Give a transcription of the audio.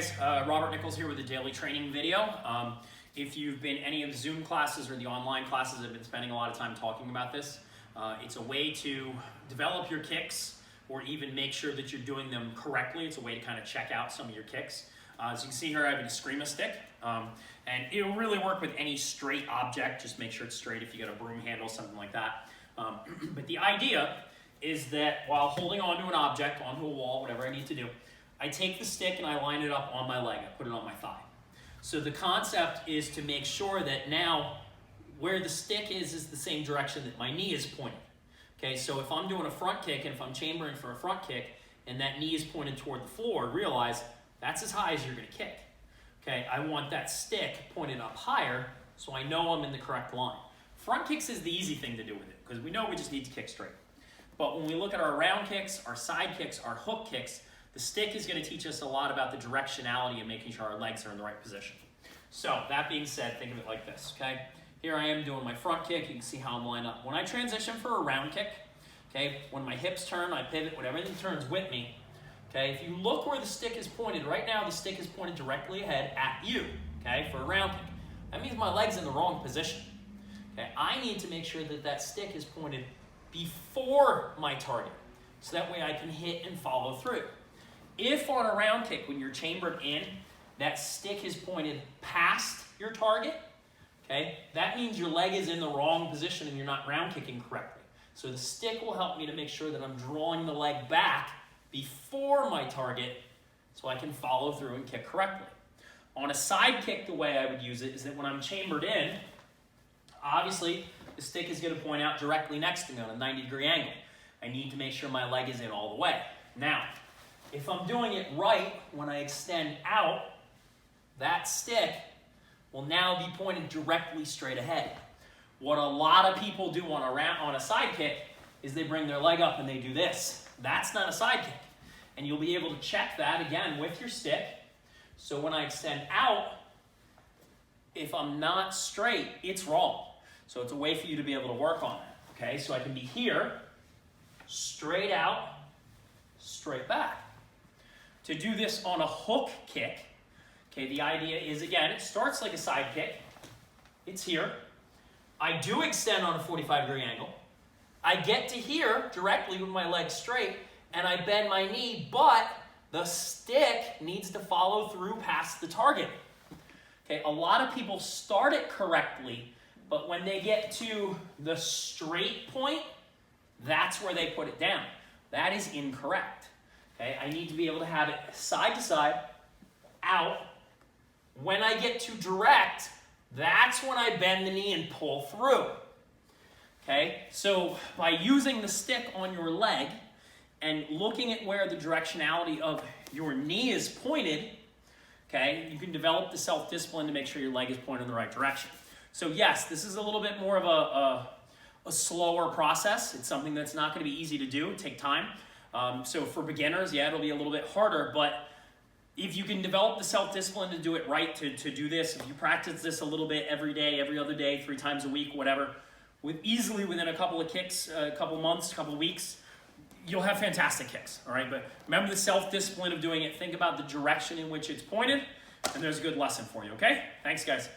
guys, Robert Nichols here with a daily training video. If you've been any of the Zoom classes or the online classes, I've been spending a lot of time talking about this. It's a way to develop your kicks or even make sure that you're doing them correctly. It's a way to kind of check out some of your kicks. As you can see here, I have an Eskrima stick, and it'll really work with any straight object. Just make sure it's straight if you got a broom handle, something like that. But the idea is that while holding onto an object, onto a wall, whatever I need to do, I take the stick and I line it up on my leg. I put it on my thigh. So the concept is to make sure that now where the stick is the same direction that my knee is pointing. Okay, so if I'm doing a front kick and if I'm chambering for a front kick and that knee is pointed toward the floor, realize that's as high as you're going to kick. Okay, I want that stick pointed up higher so I know I'm in the correct line. Front kicks is the easy thing to do with it because we know we just need to kick straight. But when we look at our round kicks, our side kicks, our hook kicks, the stick is going to teach us a lot about the directionality and making sure our legs are in the right position. So that being said, think of it like this, okay? Here I am doing my front kick. You can see how I'm lined up. When I transition for a round kick, okay, when my hips turn, I pivot, when everything turns with me, okay, if you look where the stick is pointed, right now the stick is pointed directly ahead at you, okay, for a round kick. That means my leg's in the wrong position. Okay, I need to make sure that that stick is pointed before my target, so that way I can hit and follow through. If on a round kick, when you're chambered in, that stick is pointed past your target, okay, that means your leg is in the wrong position and you're not round kicking correctly. So the stick will help me to make sure that I'm drawing the leg back before my target so I can follow through and kick correctly. On a side kick, the way I would use it is that when I'm chambered in, obviously the stick is going to point out directly next to me on a 90-degree angle. I need to make sure my leg is in all the way. Now, if I'm doing it right, when I extend out, that stick will now be pointed directly straight ahead. What a lot of people do on a side kick is they bring their leg up and they do this. That's not a side kick. And you'll be able to check that again with your stick. So when I extend out, if I'm not straight, it's wrong. So it's a way for you to be able to work on that. Okay, so I can be here, straight out, straight back. To do this on a hook kick, okay, the idea is, again, it starts like a side kick. It's here. I do extend on a 45-degree angle. I get to here directly with my leg straight, and I bend my knee, but the stick needs to follow through past the target. Okay, a lot of people start it correctly, but when they get to the straight point, that's where they put it down. That is incorrect. Okay, I need to be able to have it side to side, out. When I get to direct, that's when I bend the knee and pull through. Okay, so by using the stick on your leg and looking at where the directionality of your knee is pointed, okay, you can develop the self-discipline to make sure your leg is pointed in the right direction. So yes, this is a little bit more of a slower process. It's something that's not going to be easy to do, take time. So for beginners, yeah, it'll be a little bit harder, but if you can develop the self-discipline to do it right, to do this, if you practice this a little bit every day, every other day, 3 times a week, whatever, easily within a couple of kicks, a couple months, a couple weeks, you'll have fantastic kicks, all right? But remember the self-discipline of doing it. Think about the direction in which it's pointed, and there's a good lesson for you, okay? Thanks, guys.